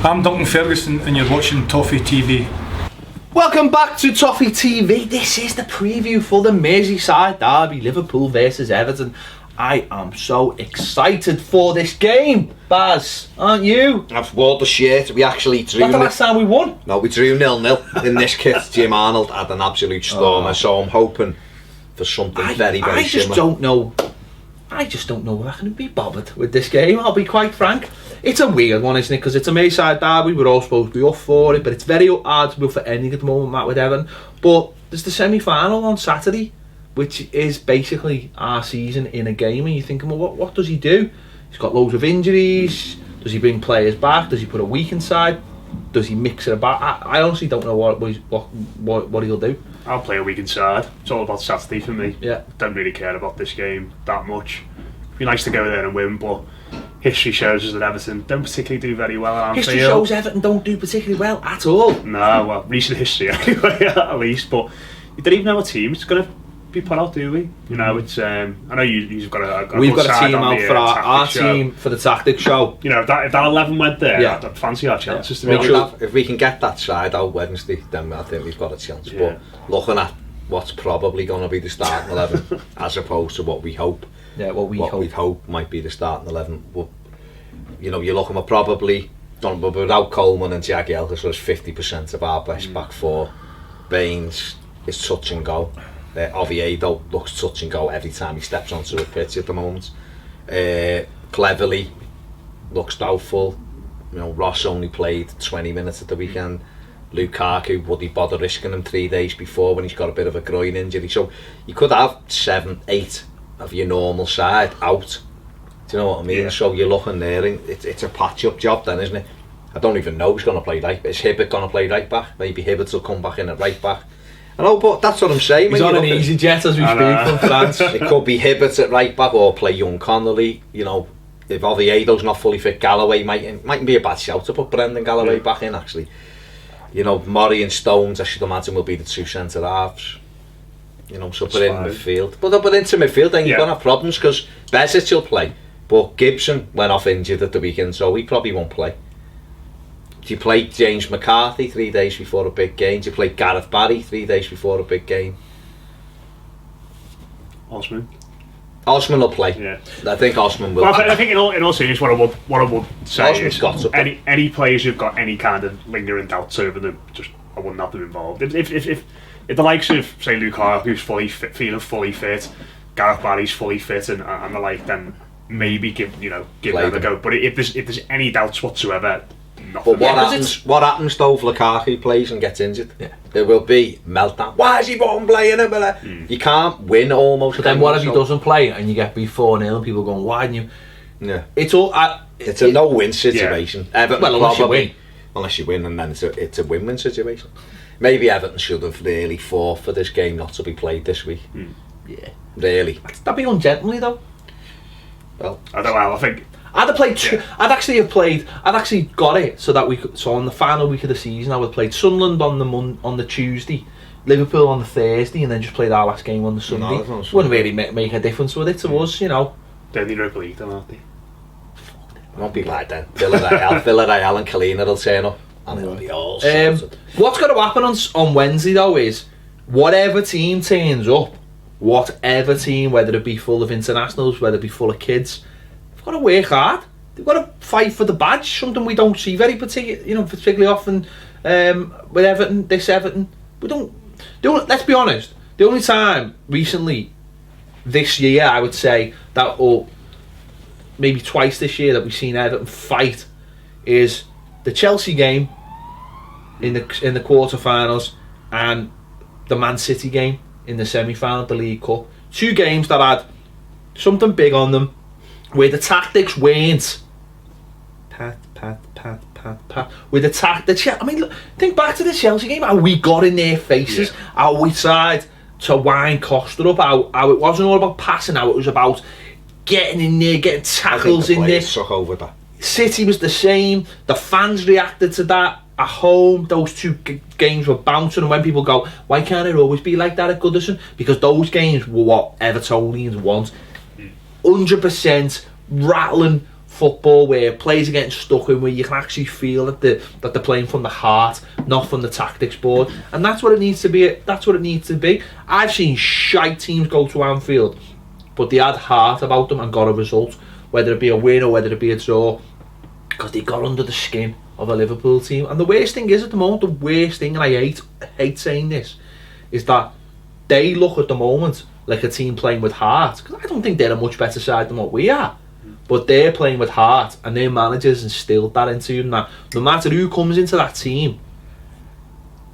I'm Duncan Ferguson and you're watching Toffee TV. Welcome back to Toffee TV. This is the preview for the Merseyside derby, Liverpool versus Everton. I am so excited for this game, Baz, aren't you? I've wore the shirt. We actually drew. That's the last time we won. No, we drew 0-0 in this kit. Jim Arnold had an absolute stormer, so I'm hoping for something very similar. I just don't know if I can be bothered with this game, I'll be quite frank. It's a weird one, isn't it? Because it's a Merseyside derby, we're all supposed to be up for it, but it's very hard to be up for anything at the moment, Matt, with Everton. But there's the semi-final on Saturday, which is basically our season in a game, and you're thinking, well, what does he do? He's got loads of injuries. Does he bring players back? Does he put a weak inside? Does he mix it about? I honestly don't know what he'll do. I'll play a week inside. It's all about Saturday for me. Yeah. Don't really care about this game that much. It'd be nice to go there and win, but history shows us that Everton don't particularly do very well at Anfield. History shows Everton don't do particularly well at all. No, well, recent history anyway, at least. But you don't even know what team it's going to be put out, do we? You know, it's. I know you've got a We've good got a team out for our team for the tactics show. You know, if that 11 went there, yeah. I'd fancy our chances to make sure. If we can get that side out Wednesday, then I think we've got a chance. Yeah. But looking at what's probably going to be the starting 11, as opposed to what we hope. Yeah, what we hope might be the starting 11. But, you know, you're looking at probably without Coleman and Jagielka, so it's 50% of our best back four. Baines is touch and go. Oviedo looks touch and go every time he steps onto a pitch at the moment. Cleverly looks doubtful. You know, Ross only played 20 minutes at the weekend. Lukaku, would he bother risking him 3 days before when he's got a bit of a groin injury? So you could have 7, 8 of your normal side out. Do you know what I mean? Yeah. So you're looking there, and it's a patch-up job then, isn't it? I don't even know who's going to play right. Is Hibbert going to play right back? Maybe Hibbert will come back in at right back. I know, but that's what I'm saying. He's on an easy jet as we speak from France. It could be Hibbert at right back or play young Connolly. You know, if Oviedo's not fully fit, Galloway mightn't be a bad shout to put Brendan Galloway back in, actually. You know, Murray and Stones, I should imagine, will be the two centre halves. You know, so put in midfield. But into midfield, then you're going to have problems because Bezic will play. But Gibson went off injured at the weekend, so he probably won't play. Do you play James McCarthy 3 days before a big game? Do you play Gareth Barry 3 days before a big game? Osman will play. Yeah, I think Osman will. Well, I think in all seriousness, what I would say Osman's is got any players who've got any kind of lingering doubts over them, I wouldn't have them involved. If the likes of, say, Lukaku, who's feeling fully fit, Gareth Barry's fully fit, and the like, then maybe give them a go. But if there's any doubts whatsoever. But what happens though if Lukaku plays and gets injured? Yeah. There will be meltdown. Why is he not playing him? You can't win almost. But then what if he doesn't play and you get beat 4-0 and people going, why didn't you? Yeah. It's all. It's a no-win situation. Yeah. Everton unless you win, and then it's a win-win situation. Maybe Everton should have really fought for this game not to be played this week. Yeah. Really. That'd be ungentlemanly though. Well, I don't know. I think. I'd have played. I'd actually got it so that we could. So on the final week of the season, I would have played Sunderland on the Tuesday, Liverpool on the Thursday, and then just played our last game on the Sunday. Wouldn't really make a difference with it to us, you know. They're the Europa League, then, aren't they? Won't be like then. Villarreal and Kalina will turn up, and it'll be all sorted. What's going to happen on Wednesday though is whatever team turns up, whatever team, whether it be full of internationals, whether it be full of kids. Got to work hard. They've got to fight for the badge. Something we don't see particularly often with Everton. We don't. Let's be honest. The only time recently, this year, I would say that, or maybe twice this year, that we've seen Everton fight is the Chelsea game in the quarterfinals and the Man City game in the semi-final of the League Cup. 2 games that had something big on them, where the tactics weren't pat. With the I mean, look, think back to the Chelsea game. How we got in their faces. How we tried to wind Costa up. How it wasn't all about passing. How it was about getting in there, getting tackles in there. Suck over that. City was the same. The fans reacted to that at home. Those 2 games were bouncing, and when people go, why can't it always be like that at Goodison? Because those games were what Evertonians want. 100% rattling, football where players are getting stuck in, where you can actually feel that they're playing from the heart, not from the tactics board, and that's what it needs to be. That's what it needs to be. I've seen shite teams go to Anfield, but they had heart about them and got a result, whether it be a win or whether it be a draw, because they got under the skin of a Liverpool team. And the worst thing is, at the moment, the worst thing, and I hate saying this, is that they look at the moment like a team playing with heart, because I don't think they're a much better side than what we are, but they're playing with heart, and their managers instilled that into them, that no matter who comes into that team,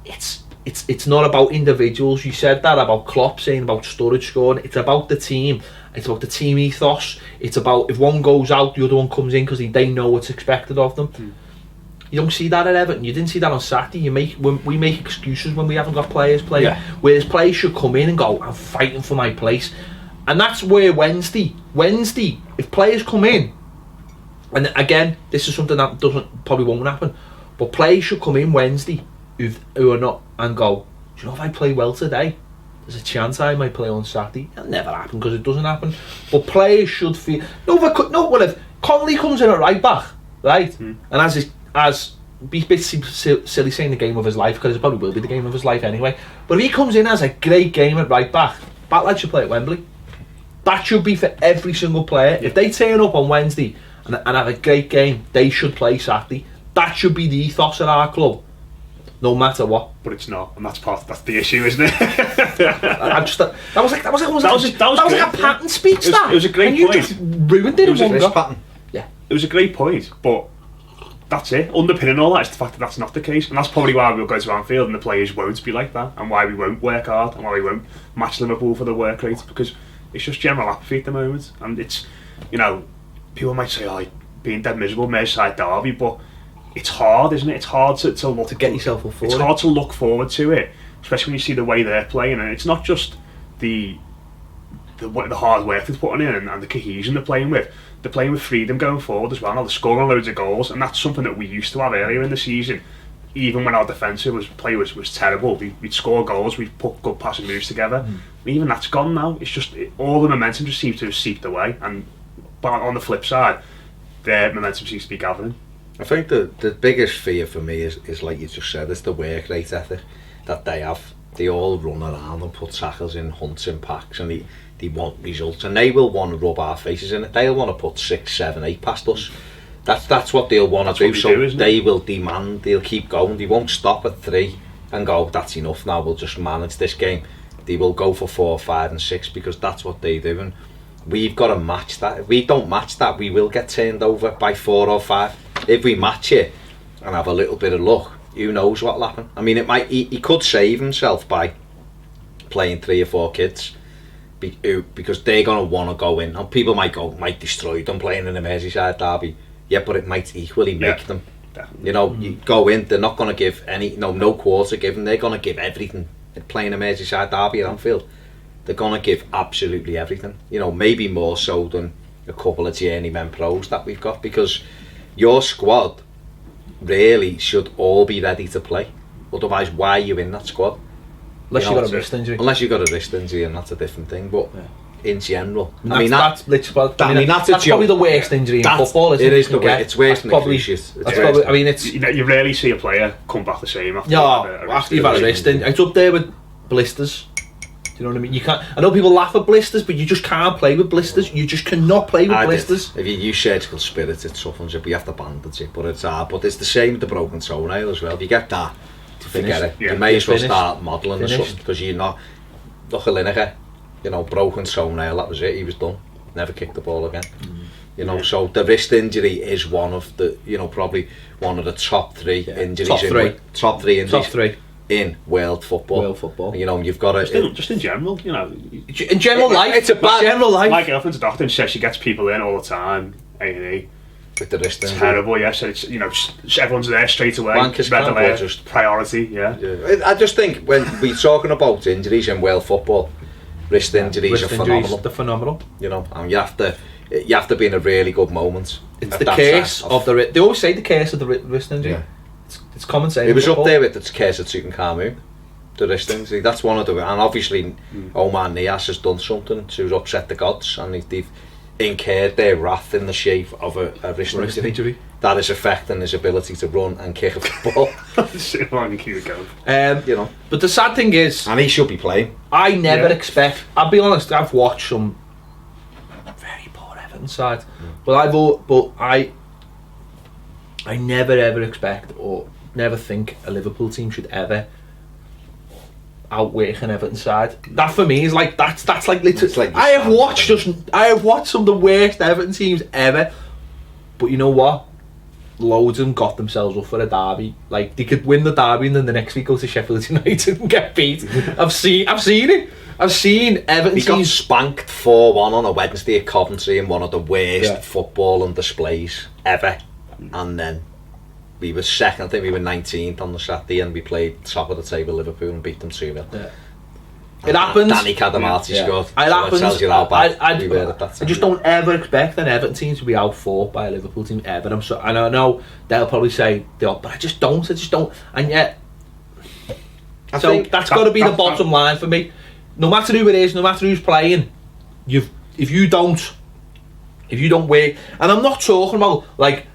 it's not about individuals. You said that about Klopp saying about Sturridge scoring. It's about the team. It's about the team ethos. It's about, if one goes out, the other one comes in, because they know what's expected of them. You don't see that at Everton. You didn't see that on Saturday. We make excuses when we haven't got players playing. Yeah. Whereas players should come in and go, I'm fighting for my place. And that's where Wednesday, if players come in, and again, this is something that probably won't happen, but players should come in Wednesday who are not, and go, do you know, if I play well today, there's a chance I might play on Saturday. It'll never happen, because it doesn't happen. But players should feel, if Connolly comes in at right back, right, and be a bit silly saying the game of his life, because it probably will be the game of his life anyway, but if he comes in as a great game at right back, that lad should play at Wembley. That should be for every single player. If they turn up on Wednesday and have a great game, they should play Saturday. That should be the ethos at our club, no matter what. But it's not, and that's the issue, isn't it? That was like a pattern speech. It was a great and you point. just ruined it. It was a great point, but that's it. Underpinning all that is the fact that that's not the case, and that's probably why we'll go to Anfield and the players won't be like that, and why we won't work hard, and why we won't match Liverpool for the work rate, because it's just general apathy at the moment. And it's, people might say, oh, being dead miserable, Merseyside derby, but it's hard, isn't it? It's hard to look to get yourself up for It's hard to look forward to it, especially when you see the way they're playing, and it's not just the hard work they're putting in and the cohesion they're playing with. They're playing with freedom going forward as well. Now they're scoring loads of goals, and that's something that we used to have earlier in the season. Even when our defensive play was terrible, we'd score goals, we'd put good passing moves together. And even that's gone now. It's just all the momentum just seems to have seeped away. But on the flip side, their momentum seems to be gathering. I think the biggest fear for me is like you just said, it's the work rate ethic that they have. They all run around and put tackles in hunts and packs, and they want results, and they will want to rub our faces in it. They'll want to put 6, 7, 8 past us. That's what they'll want to do. So they will demand. They'll keep going. They won't stop at 3 and go, that's enough now, we'll just manage this game. They will go for 4, 5 and 6, because that's what they do, and we've got to match that. If we don't match that, we will get turned over by 4 or 5. If we match it and have a little bit of luck, who knows what'll happen. I mean, he could save himself by playing 3 or 4 kids, because they're going to want to go in, and people might destroy them playing in a Merseyside derby. Yeah, but it might equally make them. Definitely. You go in, they're not going to give no quarter given. They're going to give everything. Playing a Merseyside derby at Anfield, they're going to give absolutely everything. Maybe more so than a couple of journeymen pros that we've got, because your squad really should all be ready to play. Otherwise, why are you in that squad? Unless you've got a wrist injury. Unless you've got a wrist injury, and that's a different thing. But in general, that's probably the worst injury in football. It's worse than the crucius. You rarely see a player come back the same after you've had a wrist injury. It's up there with blisters. Do you know what I mean? You can't. I know people laugh at blisters, but you just can't play with blisters. You just cannot play with blisters. If you use surgical spirit, it softens it. But you have to bandage it. But it's hard. But it's the same with the broken toenail as well. If you get that, forget it. You may as well start modelling or something, because you're not. Look at Lineker. Broken toenail. That was it. He was done. Never kicked the ball again. So the wrist injury is one of the, probably one of the top 3 injuries. Top 3 injuries. In world football. You've got to... Just in general, In general life. It's a bad... General life. My girlfriend's a doctor and says she gets people in all the time, A&E. With the wrist injury. Terrible, yeah. So it's, everyone's there straight away. Red alert, just priority, yeah. I just think when we're talking about injuries in world football, wrist injuries are phenomenal. They're phenomenal. And you have to be in a really good moment. It's the case of the... They always say the case of the wrist injury. Yeah. It's common sense. It was up there with the case of Tutankhamun, the wrist injury. That's one of the... And obviously, Omar Nias has done something to upset the gods, and incurred their wrath in the shape of a wrist injury that is affecting his ability to run and kick a football. Sit on and keep it going. You know, but the sad thing is, and he should be playing. I never expect. I'll be honest. I've watched some very poor Everton side, but I never ever expect or never think a Liverpool team should ever outwork an Everton side. That for me is like that's like literally. Like I have watched some of the worst Everton teams ever, but you know what? Loads of them got themselves up for a derby. Like they could win the derby and then the next week go to Sheffield United and get beat. I've seen it. I've seen Everton He got teams spanked 4-1 on a Wednesday at Coventry in one of the worst footballing displays ever. And then we were second, I think we were 19th on the Saturday, and we played top of the table Liverpool and beat them 2-0. Yeah. It happens. Danny Cadamati scored. It So happens. it tells you how bad we were at that I time. just don't ever expect an Everton team to be outfought by a Liverpool team ever. And I know they'll probably say but I just don't. And yet, I so think that's got to be the bottom line for me. No matter who it is, no matter who's playing, if you don't work, and I'm not talking about like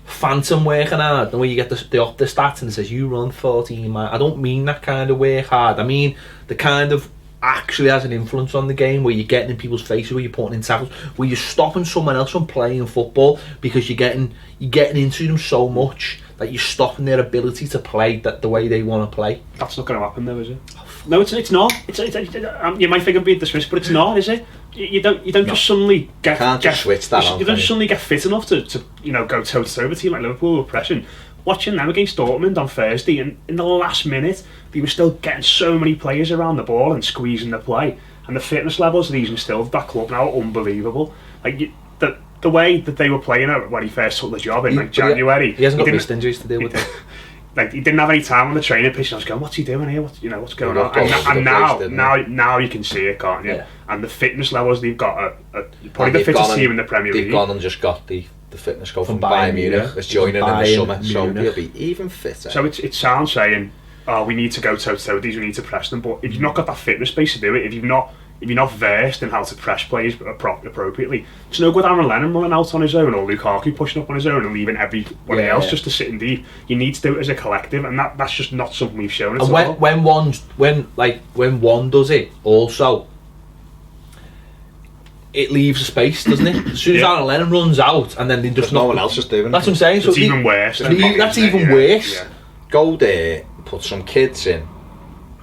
phantom working hard, the way you get the stats and it says you run 14 miles. I don't mean that kind of work hard. I mean the kind of actually has an influence on the game, where you're getting in people's faces, where you're putting in tackles, where you're stopping someone else from playing football because you're getting into them so much that you're stopping their ability to play that the way they want to play. That's not going to happen though, is it? No, it's not. You might think I'm being dismissed, but it's not, is it? You don't just suddenly get switch that on. You don't suddenly get fit enough to go toe to toe with a team like Liverpool with pressing. Watching them against Dortmund on Thursday, and in the last minute, they were still getting so many players around the ball and squeezing the play. And the fitness levels that he's instilled at that club now are unbelievable. Like the way that they were playing it when he first took the job in January. He hasn't got wrist injuries to deal with. Like he didn't have any time on the training pitch. And I was going, "What's he doing here? What's going on?" And now you can see it, can't you? Yeah. And the fitness levels they've got are probably the fittest team in the Premier League. They've gone and just got the fitness go from Bayern Munich. It's joining in the summer, so he'll be even fitter. So it sounds saying, "Oh, we need to go toe to toe with these. We need to press them." But if you've not got that fitness base to do it, if you're not versed in how to press players appropriately, it's no good Aaron Lennon running out on his own or Lukaku pushing up on his own and leaving everybody else just to sit and deep. You need to do it as a collective, and that's just not something we've shown. And when one does it, also it leaves a space, doesn't it? As soon as Aaron Lennon runs out, and then they just no one else is doing it. That's what I'm saying. It's even worse. That's even worse. Yeah. Go there, put some kids in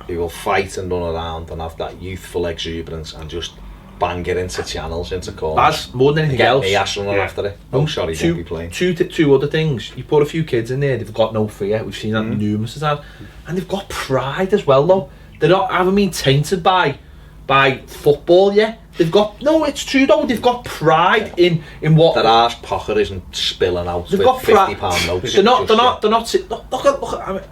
who will fight and run around and have that youthful exuberance and just bang it into channels, into corners. That's more than anything else. Get me ass running after it. Oh, sorry, won't be playing. Two other things. You put a few kids in there, they've got no fear. We've seen that numerous times. And they've got pride as well, though. They haven't been tainted by football yet. They've got it's true though. They've got pride in what their arse pocket isn't spilling out. They've with got £50 notes. They're not.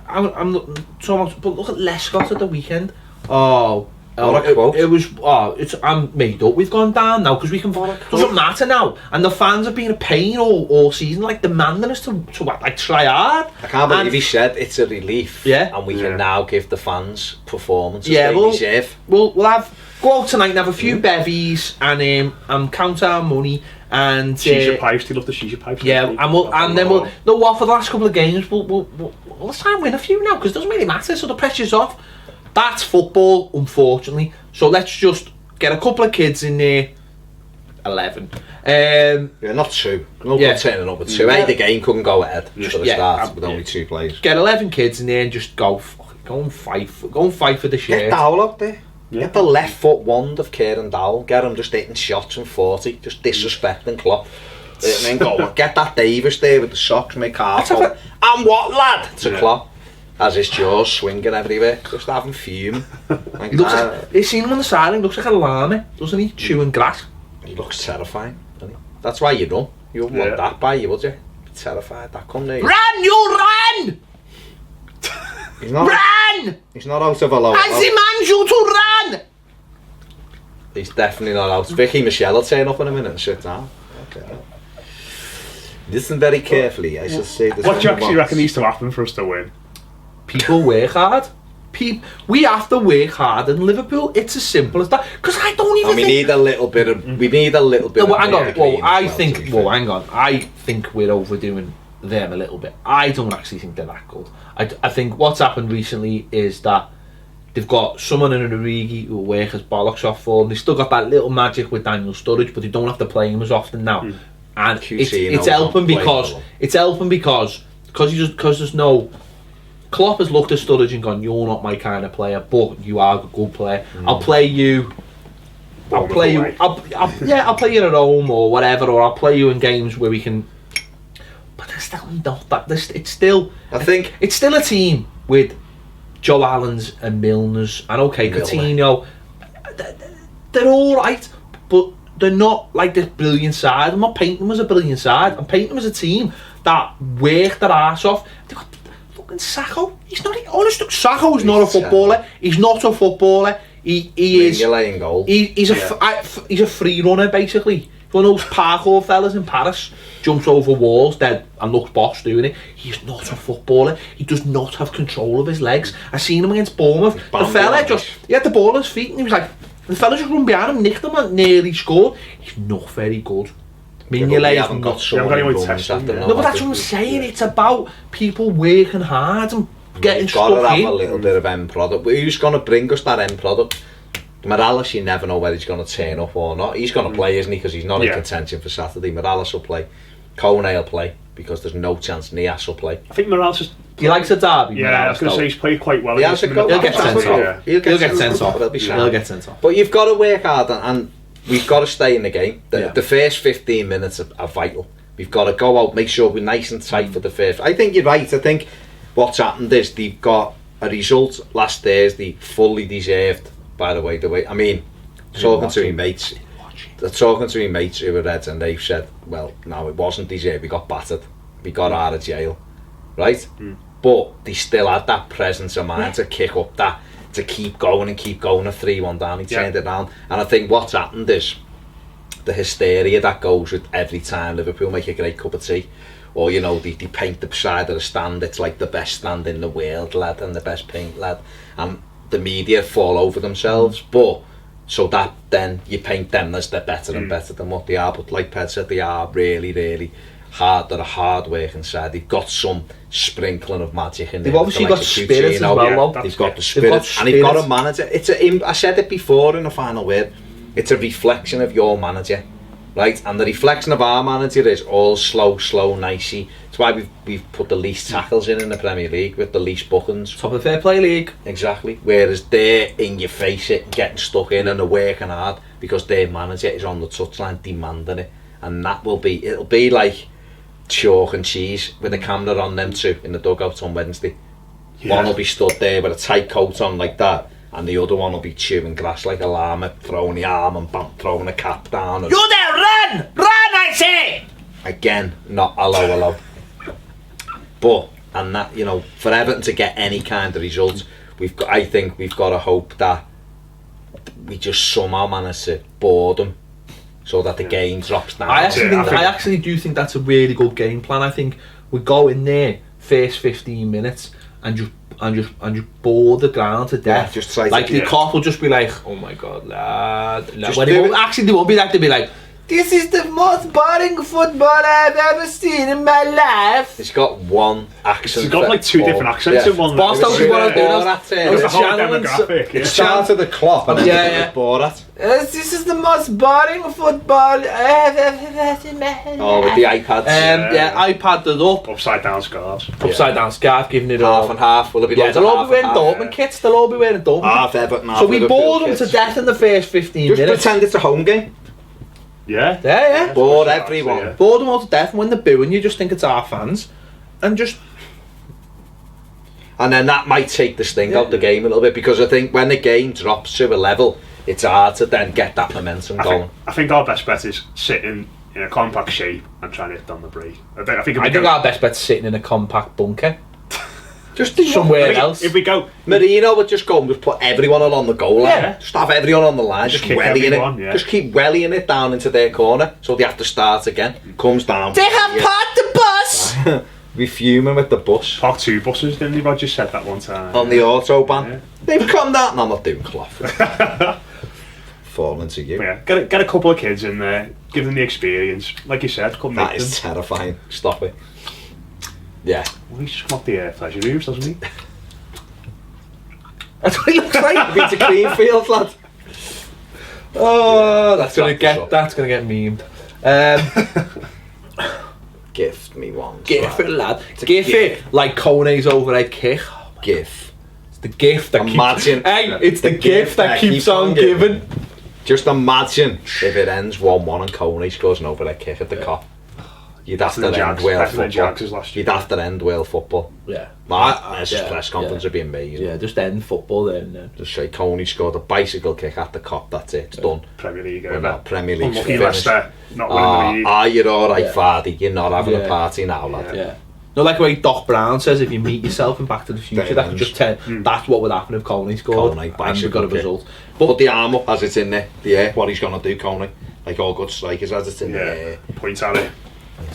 I'm talking about, but look at Lescott at the weekend. It was. I'm made up. We've gone down now because we can. Doesn't matter now. And the fans have been a pain all season, like demanding us to try hard. I can't believe he said it's a relief. Yeah. And we can now give the fans performances they deserve. We'll go out tonight and have a few bevies and count our money and shisha pipes. Do you love the shisha pipes? Yeah, and then we'll for the last couple of games we'll let's try and win a few now because it doesn't really matter. So the pressure's off. That's football, unfortunately. So let's just get a couple of kids in there. 11. Not two. No good turning up with two. The game couldn't go ahead for the start with only two players. Get 11 kids in there and just go and fight for the shirt. Get Dowell out there. Get the left foot wand of Kieran Dowell. Get him just hitting shots from 40, just disrespecting Klopp. And then go, get that Davis there with the socks, make half. And what, lad? To Klopp. As his jaws swinging everywhere, just having fume. He's seen him on the side, he looks like a llama, doesn't he? Chewing grass. He looks terrifying, doesn't he? That's why you run. You wouldn't want that by you, would you? Be terrified, that come near you. Run, you run! Run! He's not out of a low. I demand you to run! He's definitely not out. Vicky Michelle will turn up in a minute and sit down. Okay. Listen very carefully, I should say this. What do you actually reckon needs to happen for us to win? People work hard. We have to work harder than Liverpool. It's as simple as that. Because I don't even. And we need a little bit of. We need a little bit. No, of hang on. Well, I to think. be Well, fair. hang on. I think we're overdoing them a little bit. I don't actually think they're that good. I think what's happened recently is that they've got someone in Origi who work his bollocks off for them. They still got that little magic with Daniel Sturridge, but they don't have to play him as often now. And it's helping because there's no. Klopp has looked at Sturridge and gone, "You're not my kind of player, but you are a good player. I'll play you. I'll play you. I'll play you at home or whatever, or I'll play you in games where we can." But there's still not that. It's still. I think it's still a team with Joe Allen's and Milner's and Coutinho. They're all right, but they're not like this brilliant side. I'm not painting them as a brilliant side. I'm painting them as a team that work their arse off. They've got fucking Sakho. He's not. Honest, Sakho's not a footballer. He's not a footballer. He is. Laying goal. He's a free runner basically. One of those parkour fellas in Paris jumps over walls dead and looks boss doing it. He's not a footballer. He does not have control of his legs. I seen him against Bournemouth. The fella he had the ball at his feet and he was like, the fella just run behind him, nicked him and nearly scored. He's not very good. Mignolet haven't got someone anyone testing. No, but that's what I'm saying. It's about people working hard and getting stuck in. Got to have a little bit of end product. But who's going to bring us that end product? Morales, you never know whether he's going to turn up or not. He's going to play, isn't he? Because he's not in contention for Saturday. Morales will play. Kone will play because there's no chance Nias will play. I think Morales just. He likes a derby. Yeah, I was going to say he's played quite well. He has a goal. He'll get sent off. He'll get sent off. He'll get sent off. But you've got to work hard and we've got to stay in the game. The first 15 minutes are vital. We've got to go out, make sure we're nice and tight for the first. I think you're right. I think what's happened is they've got a result last Thursday, fully deserved. By the way, I mean. Talking to my mates who were Reds and they've said, well, no, it wasn't deserved, we got battered, we got out of jail, right? But they still had that presence of mind to kick up that, to keep going a 3-1 down. He turned it around, and I think what's happened is the hysteria that goes with every time Liverpool make a great cup of tea, or you know, they paint the side of the stand, it's like the best stand in the world, lad, and the best paint, lad, and the media fall over themselves, but so that then you paint them as they're better and better than what they are. But like Ped said, they are really, really hard. They're a hard working side. They've got some sprinkling of magic in there. They've obviously got spirit as well. They've got the spirit, and they've got a manager. I said it before in the final word. It's a reflection of your manager, right? And the reflection of our manager is all slow, nicey. It's why we've put the least tackles in the Premier League with the least bookings. Top of the Fair Play League. Exactly. Whereas they're in your face, it getting stuck in and they're working hard because their manager is on the touchline demanding it, and it'll be like chalk and cheese with a camera on them two in the dugout on Wednesday. One will be stood there with a tight coat on like that, and the other one will be chewing grass like a llama, throwing the arm and bam, throwing the cap down. And you there, run, I say. Again, not hello. But, and that, you know, for Everton to get any kind of result, I think we've got to hope that we just somehow manage to bore them so that the game drops down. I actually do think that's a really good game plan. I think we go in there first 15 minutes and just bore the ground to death. Just try like to, the cop will just be like, oh my god, lad. When they won't be like, they'll be like, this is the most boring football I've ever seen in my life. It's got one accent. It's got like two different accents in one. Boss don't see what I'm doing. It was the whole demographic. It started the Klopp and then Borat. This is the most boring football I've ever seen. Oh, with the iPads. iPad it up. Upside down scarves. Upside down scarf, giving it half and half. Will it be they'll all be wearing Dortmont kits. They'll all be wearing Dortmund. Half Everton, half So we Liverpool bored them kits. to death in the first 15 Just minutes. pretend it's a home game. Yeah. Bored everyone. Bored them all to death, and when they're booing you just think it's our fans. And then that might take the sting out the game a little bit, because I think when the game drops to a level, it's hard to then get that momentum going. I think our best bet is sitting in a compact shape and trying to hit down the break. I think our best bet's sitting in a compact bunker. Just somewhere else. If we go, Marino would just go and just put everyone on the goal line. Yeah. Just have everyone on the line. Just wellying it. Yeah. Just keep wellying it down into their corner, so they have to start again. Comes down. They have parked the bus. We fuming with the bus. Park 2 buses, didn't they? Roger said that one time. On the autobahn. Yeah. They've come down. No, I'm not doing cloth. Falling to you. Yeah, get a couple of kids in there, give them the experience. Like you said, come That make is them. terrifying. Stop it. Yeah. Well, he's just come off the pleasure rooms, doesn't he? That's what he looks like. Been to Greenfield, lad. Oh, that's gonna That's get memed. Gift me one. Gift it, lad. a Gift gift. it like Kone's overhead kick. Gift. It's the gift that Imagine- keeps. Hey, it's the gift that keeps on giving. Just imagine if it ends 1-1 and Coney scores an overhead kick at the Cop. You'd have to end Wales football. You'd have to end Wales football. Yeah. This press conference would be amazing. Yeah, just end football then. Just say Coney scored a bicycle kick at the Cop. That's it. It's done. Premier League We're over. not Premier League. Unlucky Leicester, not winning the league. Ah, you're alright, Yeah. Fardy. You're not having a Yeah. party now, lad. Yeah. No, like the way Doc Brown says, if you meet yourself in Back to the Future, Very that could nice. just tell. That's what would happen if Coney scored, Coney, and we bicycle got a kick. result. Put the arm up as it's in there. Yeah, what he's gonna do, Coney. Like all good strikers as it's in there. Yeah, point at it.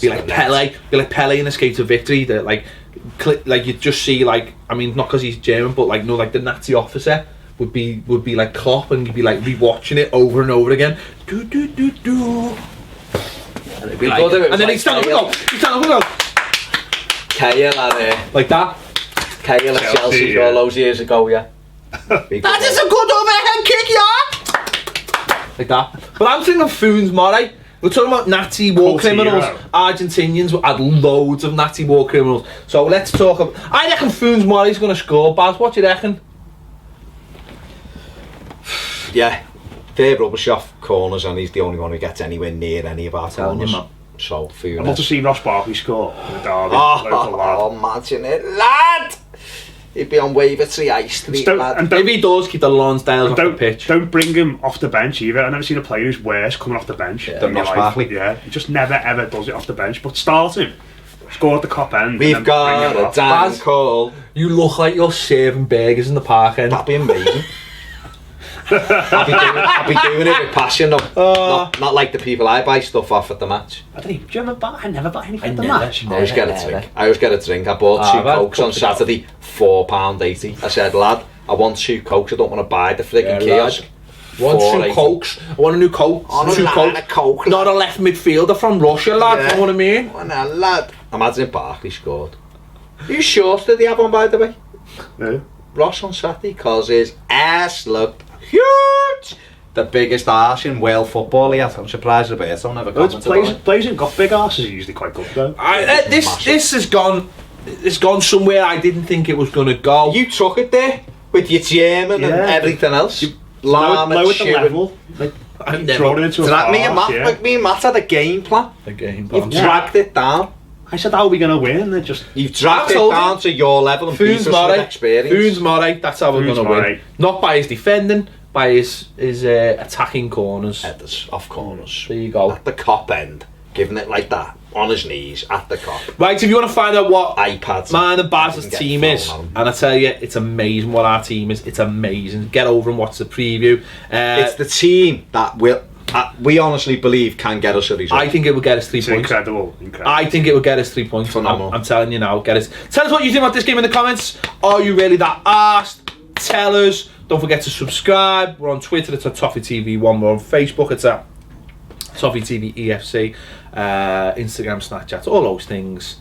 Be like Pele in Escape to Victory. That like you just see like, I mean, not because he's German, but like like the Nazi officer would be like Klopp, and you'd be like rewatching it over and over again. Do do do do. And it'd be like, and then he'd stand up and go. He'd stand up and go Kale at like that. Kale at Chelsea all those years ago, yeah. That is a good overhead kick, yeah. Like that. But I'm thinking of Funes Mori. We're talking about Nazi war Cult criminals. hero. Argentinians had loads of Nazi war criminals. So let's talk about... I reckon Funes Mori's going to score, Baz. What do you reckon? Yeah, they're rubbish off corners, and he's the only one who gets anywhere near any of our Telling you, corners. man. So, I'd Funes. love to see Ross Barkley score in the derby. Local lad. Oh, imagine it, lad! He'd be on Wavertree High Street, lad. If he does, keep the Lonsdales off the Don't pitch. don't bring him off the bench either. I've never seen a player who's worse coming off the bench than Ross Ross Barkley. Yeah, he just never ever does it off the bench. But start him, score at the Cop end. and We've then got bring him a off. Dan Baz. Cole. You look like you're serving burgers in the park end. That'd be amazing. I'll be doing it with passion, though. Not like the people I buy stuff off at the match. I don't even. Do you ever buy? I never buy anything at the never- match. I always get a drink. I bought Ah, two I've had Cokes on Cokes ago. Saturday, £4.80. I said, lad, I want 2 Cokes. I don't want to buy the frigging kiosk. Want 2 4.80. Cokes. I want a new Coke. On a 2 line of Coke, Not a left midfielder from Russia, lad. Yeah. You know what I mean? Oh, no, lad. Imagine Barkley scored. Whose shorts did he have on, by the way? Yeah. Ross on Saturday, because his ass looked huge. The biggest arse in Wales football he had. I'm surprised Roberto never commented on it. Players who've got big asses are usually quite good though. This has gone. It's gone somewhere I didn't think it was going to go. You took it there with your German and Yeah. everything else. Lower the chewing. level. Like, I've never- thrown it into a So that me and farce, Matt, yeah. like me and Matt had a game plan. Again, You've Yeah. dragged it down. I said, how are we going to win? And they just... You've dragged I it told down you. to your level and beat us with experience. Funes Mori, that's how we're Funes going to win. Mori. Not by his defending, by his attacking corners. Headers, off corners. There you go. At the Cop end. Giving it like that. On his knees. At the Cop. Right, if you want to find out what iPads. mine and Baz's Get team thrown is, at 'em. and I tell you, it's amazing what our team is. It's amazing. Get over and watch the preview. It's the team that will... we honestly believe can get us a result. I think it would get us 3 It's points. incredible. I think it would get us 3 points. Phenomenal. I'm telling you now, get us. Tell us what you think about this game in the comments. Are you really that arsed? Tell us. Don't forget to subscribe. We're on Twitter, it's at Toffee TV1. We're on Facebook, it's at Toffee TV EFC. Instagram, Snapchat, all those things.